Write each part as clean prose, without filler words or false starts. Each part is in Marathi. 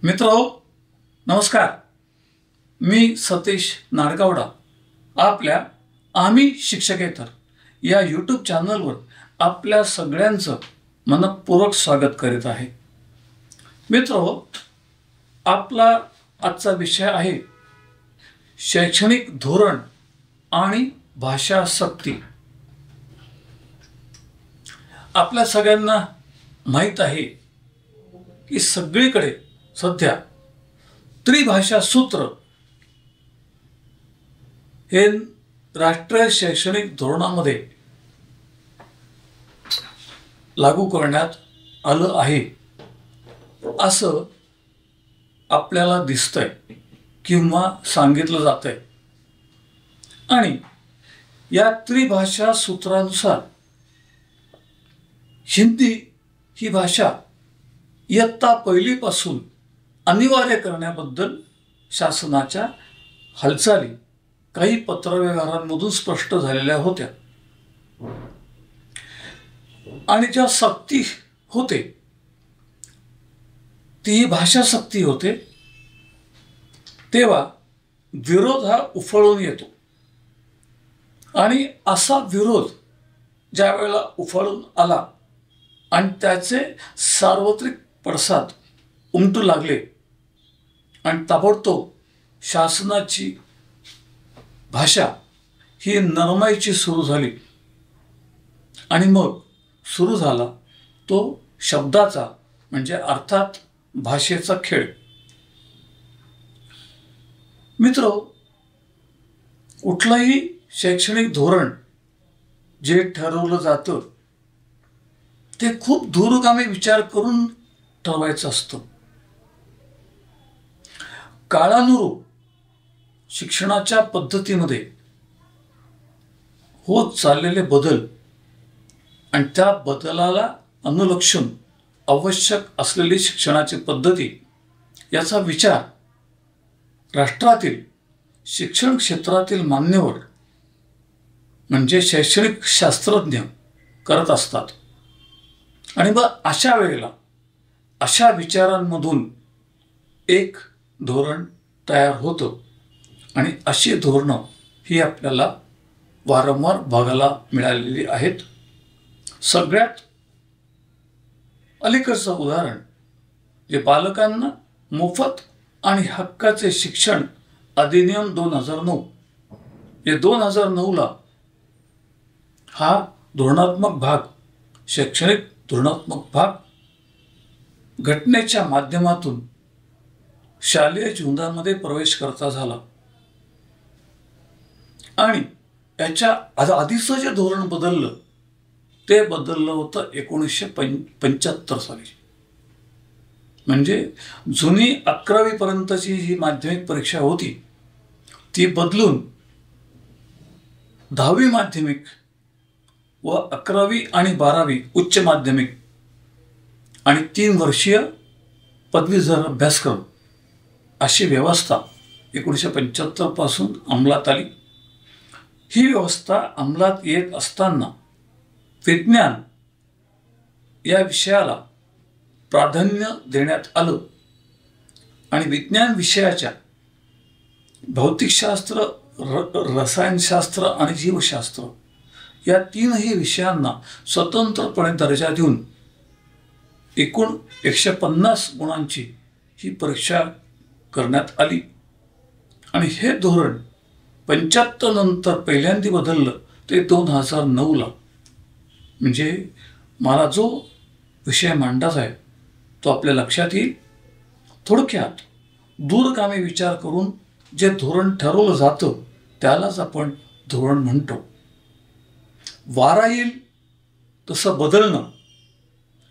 मित्रो नमस्कार. मी सतीश नाडगावडा आपल्या आम्ही शिक्षकेतर या यूट्यूब चॅनलवर आपल्या सगळ्यांचं मनपूर्वक स्वागत करीत आहे. मित्रो, आपला आजचा विषय आहे शैक्षणिक धोरण आणि भाषा सक्ती. आपल्या सगळ्यांना माहीत आहे की सगळीकडे सध्या त्रिभाषा सूत्र हे राष्ट्रीय शैक्षणिक धोरणामध्ये लागू करण्यात आलं आहे असं आपल्याला दिसतंय किंवा सांगितलं जातंय. आणि या त्रिभाषा सूत्रानुसार हिंदी ही भाषा इयत्ता पहिलीपासून अनिवार्य करण्याबद्दल शासनाच्या हालचाली काही पत्रव्यवहारांमधून स्पष्ट झालेल्या होत्या. आणि ज्या सक्ती होते ती भाषा सक्ती होते, तेव्हा विरोध हा उफाळून येतो. आणि असा विरोध ज्या वेळेला उफाळून आला आणि त्याचे सार्वत्रिक पडसाद उमटू लागले आणि ताबडतोब शासनाची भाषा ही नरमाईची सुरू झाली. आणि मग सुरू झाला तो शब्दाचा म्हणजे अर्थात भाषेचा खेळ. मित्रो, कुठलंही शैक्षणिक धोरण जे ठरवलं जातं ते खूप दूरगामी विचार करून ठरवायचं असतं. काळानुरूप शिक्षणाच्या पद्धतीमध्ये होत चाललेले बदल आणि त्या बदलाला अनुलक्षून आवश्यक असलेली शिक्षणाची पद्धती याचा विचार राष्ट्रातील शिक्षण क्षेत्रातील मान्यवर म्हणजे शैक्षणिक शास्त्रज्ञ करत असतात. आणि मग अशा वेळेला अशा विचारांमधून एक धोरण तयार होतं. आणि अशी धोरणं ही आपल्याला वारंवार बघायला मिळालेली आहेत. सगळ्यात अलीकडचं उदाहरण जे बालकांना मोफत आणि हक्काचे शिक्षण अधिनियम 2009 हे 2009ला हा धोरणात्मक भाग, शैक्षणिक धोरणात्मक भाग घटनेच्या माध्यमातून शालेय जीवनामध्ये प्रवेश करता झाला. आणि याच्या आधीचं जे धोरण बदललं ते बदललं होतं 1975 साली. म्हणजे जुनी 11वी पर्यंतची जी माध्यमिक परीक्षा होती ती बदलून 10वी माध्यमिक व 11वी आणि 12वी उच्च माध्यमिक आणि 3 वर्षीय पदवीधर अभ्यासक्रम अशी व्यवस्था 1975 पासून अंमलात आली. ही व्यवस्था अंमलात येत असताना विज्ञान या विषयाला प्राधान्य देण्यात आलं. आणि विज्ञान विषयाच्या भौतिकशास्त्र, रसायनशास्त्र आणि जीवशास्त्र या तीनही विषयांना स्वतंत्रपणे दर्जा देऊन एकूण 150 गुणांची ही परीक्षा करण्यात आली. आणि हे धोरण 75 नंतर पहिल्यांदा बदललं ते 2009ला. म्हणजे मला जो विषय मांडायचा आहे तो आपल्या लक्षात येईल. थोडक्यात दूरगामी विचार करून जे धोरण ठरवलं जातं त्यालाच आपण धोरण म्हणतो. वारा येईल तसं बदलणं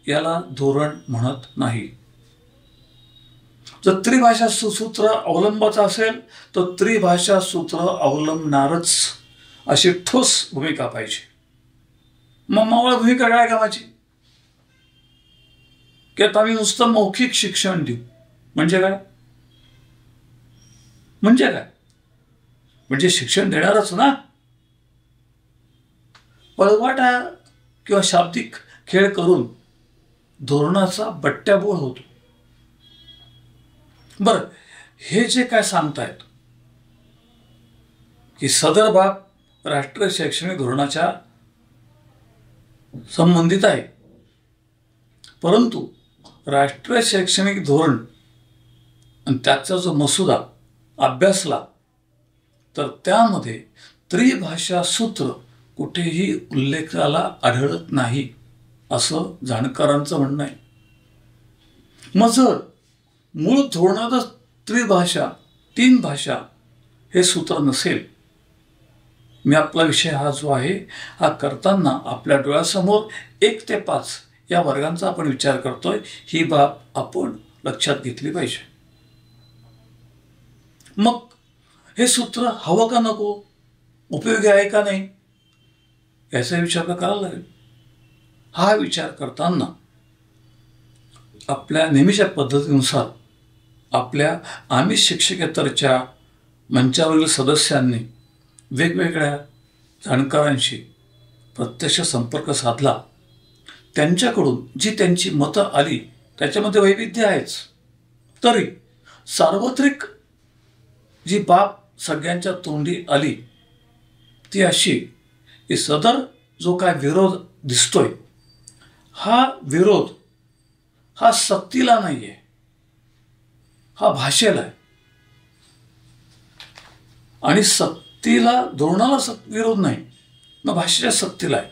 याला धोरण म्हणत नाही. जर त्रिभाषा सूत्र अवलंबायचं असेल तर त्रिभाषा सूत्र अवलंबणारच अशी ठोस भूमिका पाहिजे. मग मावळ भूमिका काय कामाची की आता आम्ही नुसतं मौखिक शिक्षण देऊ म्हणजे काय? म्हणजे शिक्षण देणारच ना. पळवाटा किंवा शाब्दिक खेळ करून धोरणाचा बट्ट्याबोळ होतो. बरं, हे जे काय सांगतायत की सदर बाब राष्ट्रीय शैक्षणिक धोरणाच्या संबंधित आहे, परंतु राष्ट्रीय शैक्षणिक धोरण आणि त्याचा जो मसुदा अभ्यासला तर त्यामध्ये त्रिभाषा सूत्र कुठेही उल्लेखाला आढळत नाही, असं जाणकारांचं म्हणणं आहे. मग जर मूळ धोरणातच त्रिभाषा, 3 भाषा हे सूत्र नसेल, मी आपला विषय हा जो आहे हा करताना आपल्या डोळ्यासमोर 1 ते 5 या वर्गांचा आपण विचार करतोय, ही बाब आपण लक्षात घेतली पाहिजे. मग हे सूत्र हवं का नको, उपयोगी आहे का नाही, याचा विचार करायला लागेल. हा विचार करताना आपल्या नेहमीच्या पद्धतीनुसार आपल्या आमिष शिक्षकेतरच्या मंचावरील सदस्यांनी वेगवेगळ्या जाणकारांशी प्रत्यक्ष संपर्क साधला. त्यांच्याकडून जी त्यांची मतं आली त्याच्यामध्ये वैविध्य आहेच, तरी सार्वत्रिक जी बाब सगळ्यांच्या तोंडी आली ती अशी की सदर जो काय विरोध दिसतोय, हा विरोध हा सक्तीला नाही आहे, हा भाषेला आहे. आणि सक्तीला, धोरणाला विरोध नाही, मग भाषेच्या सक्तीला आहे.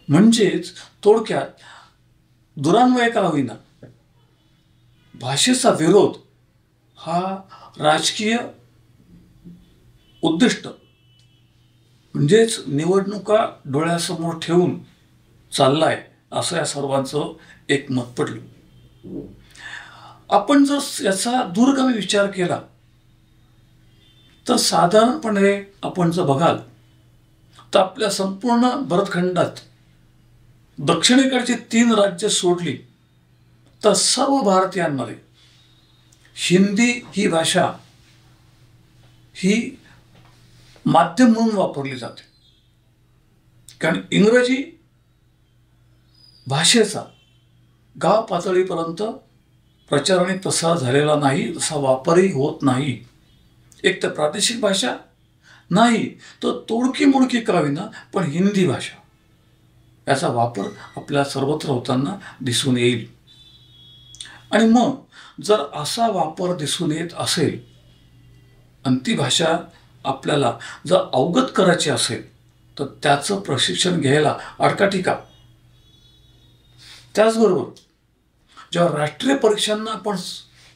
म्हणजेच थोडक्यात दुरान्वय का होईना, भाषेचा विरोध हा राजकीय उद्दिष्ट म्हणजेच निवडणुका डोळ्यासमोर ठेवून चाललाय, असं या सर्वांचं एक मत पडलं. आपण जर याचा दूरगामी विचार केला तर साधारणपणे आपण जर बघाल तर आपल्या संपूर्ण भरतखंडात दक्षिणेकडची 3 राज्य सोडली तर सर्व भारतीयांमध्ये हिंदी ही भाषा ही माध्यम म्हणून वापरली जाते. कारण इंग्रजी भाषेचा गाव पातळीपर्यंत प्रचार आणि प्रसार झालेला नाही, तसा वापरही होत नाही. एक तर प्रादेशिक भाषा नाही, तर तोडकी मोडकी का होईना पण हिंदी भाषा याचा वापर आपल्या सर्वत्र होताना दिसून येईल. आणि मग जर असा वापर दिसून येत असेल आणि ती भाषा आपल्याला जर अवगत करायची असेल तर त्याचं प्रशिक्षण घ्यायला अडकाठी का? त्याचबरोबर जेव्हा राष्ट्रीय परीक्षांना आपण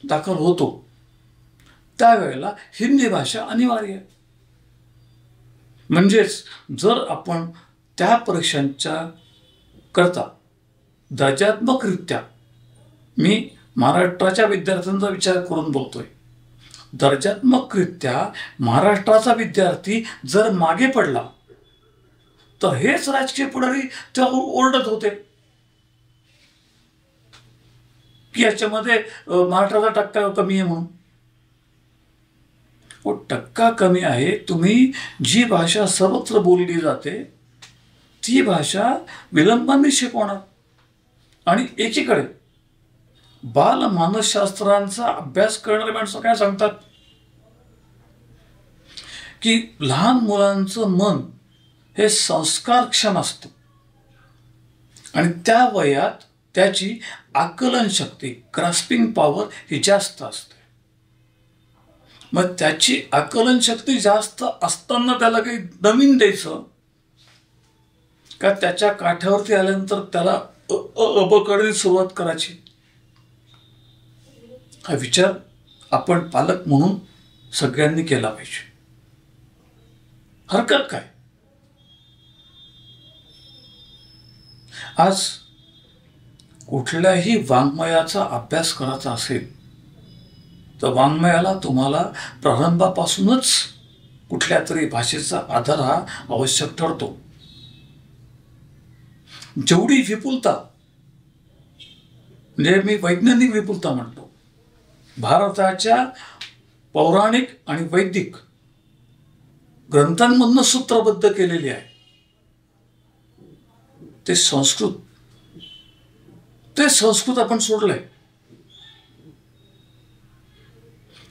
दाखल होतो त्यावेळेला हिंदी भाषा अनिवार्य आहे. म्हणजेच जर आपण त्या परीक्षांच्या करता दर्जात्मकरित्या, मी महाराष्ट्राच्या विद्यार्थ्यांचा विचार करून बोलतोय, दर्जात्मकरित्या महाराष्ट्राचा विद्यार्थी जर मागे पडला तर हेच राजकीय पुढारी त्यावर ओरडत होते की याच्यामध्ये महाराष्ट्राचा टक्का कमी आहे म्हणून. टक्का कमी आहे, तुम्ही जी भाषा सर्वत्र बोलली जाते ती भाषा विलंबाने शिकवणार. आणि एकीकडे बाल मानसशास्त्रांचा अभ्यास करणारे माणसं काय सांगतात की लहान मुलांचं मन हे संस्कारक्षम असतं आणि त्या वयात त्याची आकलन शक्ती, ग्रास्पिंग पॉवर ही जास्त असते. मग त्याची आकलन शक्ती जास्त असताना त्याला काही नवीन द्यायचं का त्याच्या काठावरती आल्यानंतर त्याला अबकडे सुरुवात करायची, हा विचार आपण पालक म्हणून सगळ्यांनी केला पाहिजे. हरकत काय? आज कुठल्याही वाङ्मयाचा अभ्यास करायचा असेल तर वाङ्मयाला तुम्हाला प्रारंभापासूनच कुठल्या तरी भाषेचा आधार हा आवश्यक ठरतो. जेवढी विपुलता, म्हणजे मी वैज्ञानिक विपुलता म्हणतो, भारताच्या पौराणिक आणि वैदिक ग्रंथांमधनं सूत्रबद्ध केलेली आहे, ते संस्कृत आपण सोडलंय.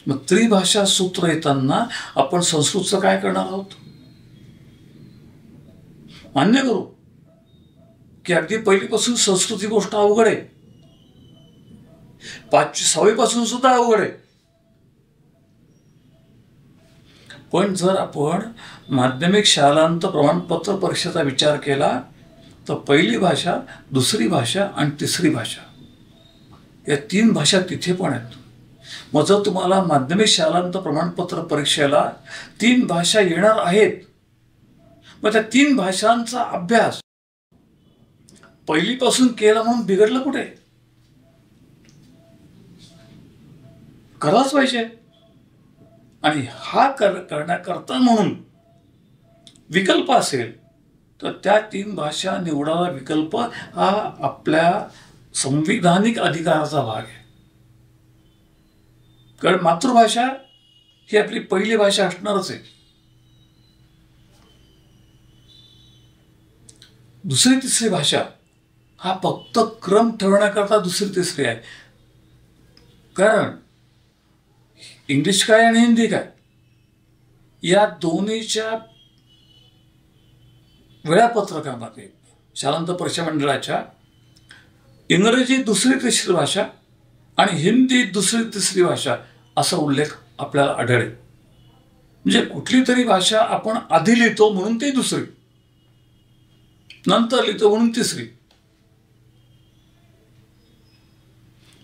मग त्रिभाषा सूत्र येताना आपण संस्कृतचं काय करणार आहोत? मान्य करू की अगदी पहिलीपासून संस्कृत ही गोष्ट अवघड आहे, 5वी 6वी पासून सुद्धा अवघड आहे. पण जर आपण माध्यमिक शालांत प्रमाणपत्र परीक्षेचा विचार केला तर पहिली भाषा, दुसरी भाषा आणि तिसरी भाषा या 3 भाषा तिथे पण आहेत. मग जर तुम्हाला माध्यमिक शालांत प्रमाणपत्र परीक्षेला 3 भाषा येणार आहेत, मग त्या 3 भाषांचा अभ्यास पहिलीपासून केला म्हणून बिघडलं कुठे? करायलाच पाहिजे. आणि हा करण्याकरता म्हणून विकल्प असेल तर त्या 3 भाषा निवडावा विकल्प हा आपल्या संविधानिक अधिकाराचा भाग आहे. कारण मातृभाषा ही आपली पहिली भाषा असणारच आहे. दुसरी तिसरी भाषा हा फक्त क्रम ठरवण्याकरता दुसरी तिसरी आहे. कारण इंग्लिश काय आणि हिंदी काय या दोन्हीच्या वेळापत्रकामध्ये शालांत परीक्षा मंडळाच्या इंग्रजी दुसरी तिसरी भाषा आणि हिंदी दुसरी तिसरी भाषा असा उल्लेख आपल्याला आढळेल. म्हणजे कुठली तरी भाषा आपण आधी लिहितो म्हणून ती दुसरी, नंतर लिहितो म्हणून तिसरी.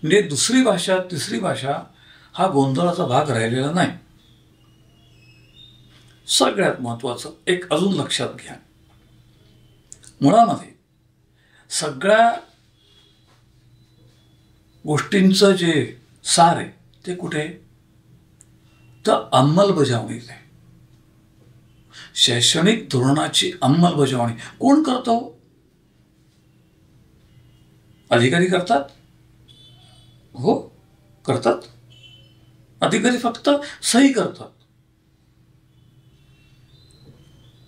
म्हणजे दुसरी भाषा तिसरी भाषा हा गोंधळाचा भाग राहिलेला नाही. सगळ्यात महत्वाचं एक अजून लक्षात घ्या, मुळामध्ये सगळ्या गोष्टींचं जे सार आहे ते कुठे? तर अंमलबजावणीत आहे. शैक्षणिक धोरणाची अंमलबजावणी कोण करतो? अधिकारी करतात? हो, करतात. अधिकारी फक्त सही करतात.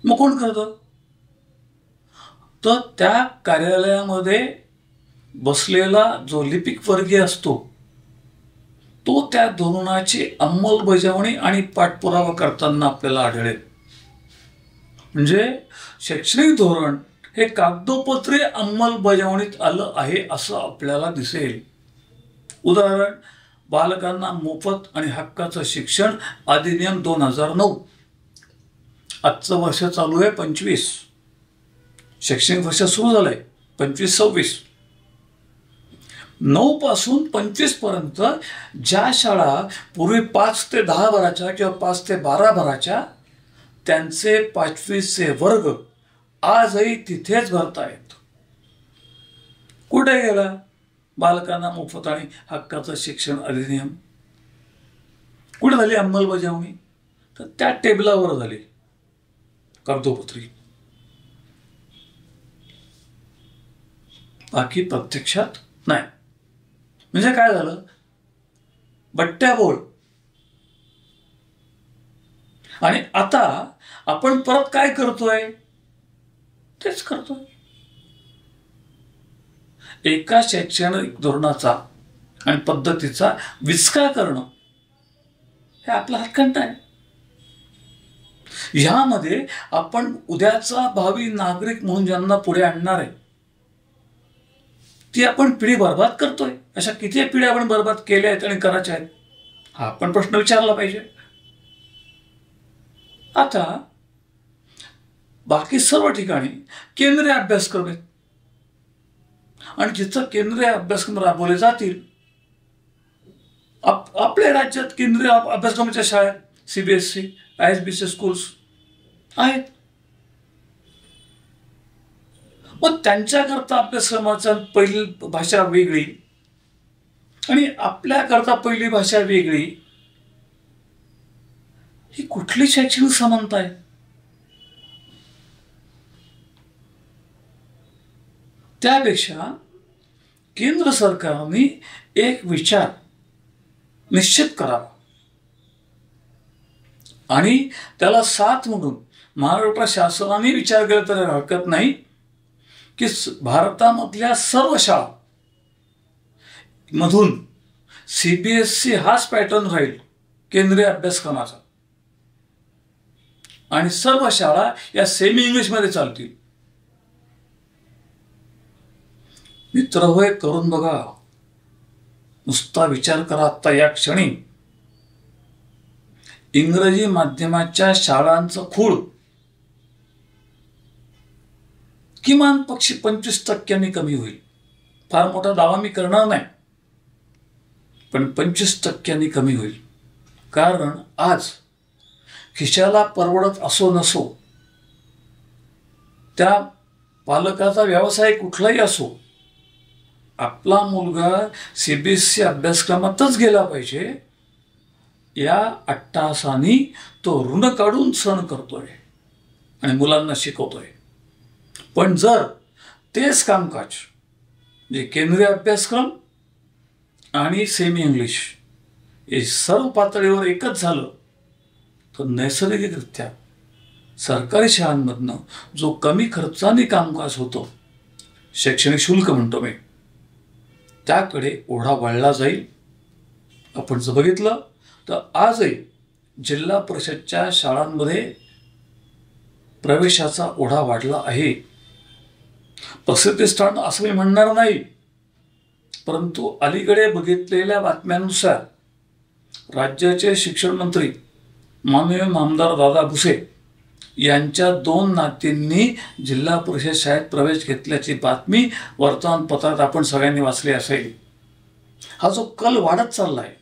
मग कोण करतं? तर त्या कार्यालयामध्ये बसलेला जो लिपिक वर्गीय असतो तो त्या धोरणाची अंमलबजावणी आणि पाठपुरावा करताना आपल्याला आढळेल. म्हणजे शैक्षणिक धोरण हे कागदोपत्री अंमलबजावणीत आलं आहे असं आपल्याला दिसेल. उदाहरण, बालकांना मोफत आणि हक्काचं शिक्षण अधिनियम 2009. आजचं वर्ष चालू आहे 25, शैक्षणिक वर्ष सुरू झालंय 25-26. 9 पासून 25 पर्यंत ज्या शाळा पूर्वी 5 ते 10 भराच्या किंवा 5 ते 12 भराच्या त्यांचे 5वीचे वर्ग आजही तिथेच भरतायत. कुठे गेला बालकांना मोफत आणि हक्काचं शिक्षण अधिनियम? कुठे झाली अंमलबजावणी? तर त्या टेबलावर झाली कागदोपत्री, बाकी प्रत्यक्षात नाही. म्हणजे काय झालं? बट्ट्याबोळ. आणि आता आपण परत काय करतोय? तेच करतोय. एका शैक्षणिक धोरणाचा आणि पद्धतीचा विस्कार करणं हे आपला हक्कंत आहे. ह्यामध्ये आपण उद्याचा भावी नागरिक म्हणून ज्यांना पुढे आणणार आहे ती आपण पिढी बर्बाद करतोय. अशा किती पिढ्या आपण बर्बाद केल्या आहेत आणि करायच्या आहेत हा आपण प्रश्न विचारला पाहिजे. आता बाकी सर्व ठिकाणी केंद्रीय अभ्यासक्रम आहेत आणि जिथं केंद्रीय अभ्यासक्रम राबवले जातील, आपल्या राज्यात केंद्रीय अभ्यासक्रमाच्या शाळा, CBSE, ISBC स्कूल्स आहेत. मग त्यांच्याकरता अभ्यासक्रमाचा पहिली भाषा वेगळी आणि आपल्याकरता पहिली भाषा वेगळी, ही कुठली शैक्षणिक समानता आहे? त्यापेक्षा केंद्र सरकारने एक विचार निश्चित करावा आणि त्याला साथ म्हणून महाराष्ट्र शासनाने विचार केला तरी हरकत नाही की भारतामधल्या सर्व शाळा मधून CBSE हाच पॅटर्न राहील केंद्रीय अभ्यासक्रमाचा, आणि सर्व शाळा या सेमी इंग्लिशमध्ये चालतील. मित्र होय, करून बघा. नुसता विचार करा. आता या क्षणी इंग्रजी माध्यमाच्या शाळांचं खूळ किमान पक्षी 25% कमी होईल. फार मोठा दावा मी करणार नाही, पण 25% कमी होईल. कारण आज खिशाला परवडत असो नसो, त्या पालकाचा व्यवसाय कुठलाही असो, आपला मुलगा CBSE अभ्यासक्रमातच गेला पाहिजे या अट्टाहासाने तो ऋण काढून सण करतोय आणि मुलांना शिकवतोय. पण जर तेच कामकाज जे केंद्रीय अभ्यासक्रम आणि सेमी इंग्लिश हे सर्व पातळीवर एकच झालं, तर नैसर्गिकरित्या सरकारी शाळांमधनं जो कमी खर्चाने कामकाज होतो, शैक्षणिक शुल्क म्हणतो मी, त्याकडे ओढा वळला जाईल. आपण जर बघितलं तर आजही जिल्हा परिषदच्या शाळांमध्ये प्रवेशाचा ओढा वाढला आहे. प्रसिद्धीस्थान असं मी म्हणणार नाही, परंतु अलीकडे बघितलेल्या बातम्यांनुसार राज्याचे शिक्षण मंत्री माननीय नामदार दादा भुसे यांच्या 2 नातींनी जिल्हा परिषद शाळेत प्रवेश घेतल्याची बातमी वर्तमानपत्रात आपण सगळ्यांनी वाचली असेल. हा जो कल वाढत चाललाय,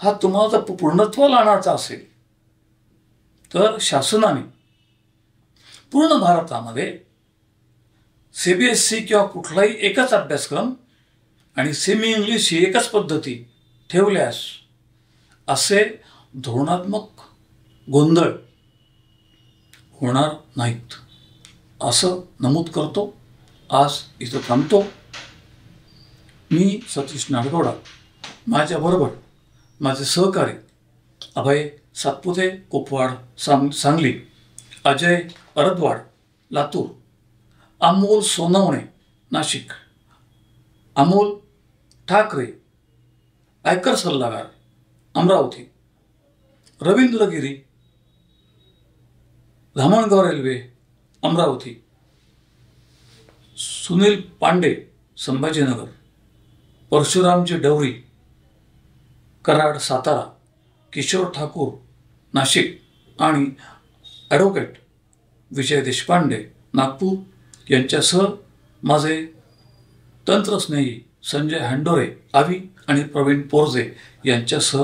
हा तुम्हाला जर पूर्णत्वाला आणायचा असेल तर शासनाने पूर्ण भारतामध्ये CBSE किंवा कुठलाही एकच अभ्यासक्रम आणि सेमी इंग्लिश ही एकच पद्धती ठेवल्यास असे धोरणात्मक गोंधळ होणार नाहीत, असं नमूद करतो. आज इथं थांबतो. मी सतीश नाडगौडा, माझ्याबरोबर माझे सहकारी अभय सातपुते कोपवाड सांगली, अजय अरदवाड लातूर, अमोल सोनवणे नाशिक, अमोल ठाकरे आयकर सल्लागार अमरावती, रवींद्र गिरी धामणगाव रेल्वे अमरावती, सुनील पांडे संभाजीनगर, परशुरामजी डवरी कराड सातारा, किशोर ठाकूर नाशिक आणि ॲडव्होकेट विजय देशपांडे नागपूर यांच्यासह माझे तंत्रस्नेही संजय हंडोरे आवी आणि प्रवीण पोरजे यांच्यासह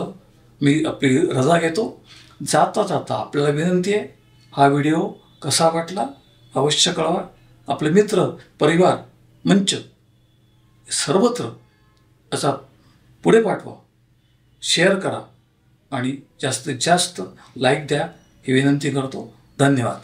मी आपली रजा घेतो. जाता जाता आपल्याला विनंती आहे, हा व्हिडिओ कसा वाटला अवश्य कळवा. आपले मित्र, परिवार, मंच सर्वत्र असा पुढे पाठवा, शेअर करा आणि जास्तीत जास्त लाईक द्या ही विनंती करतो. धन्यवाद.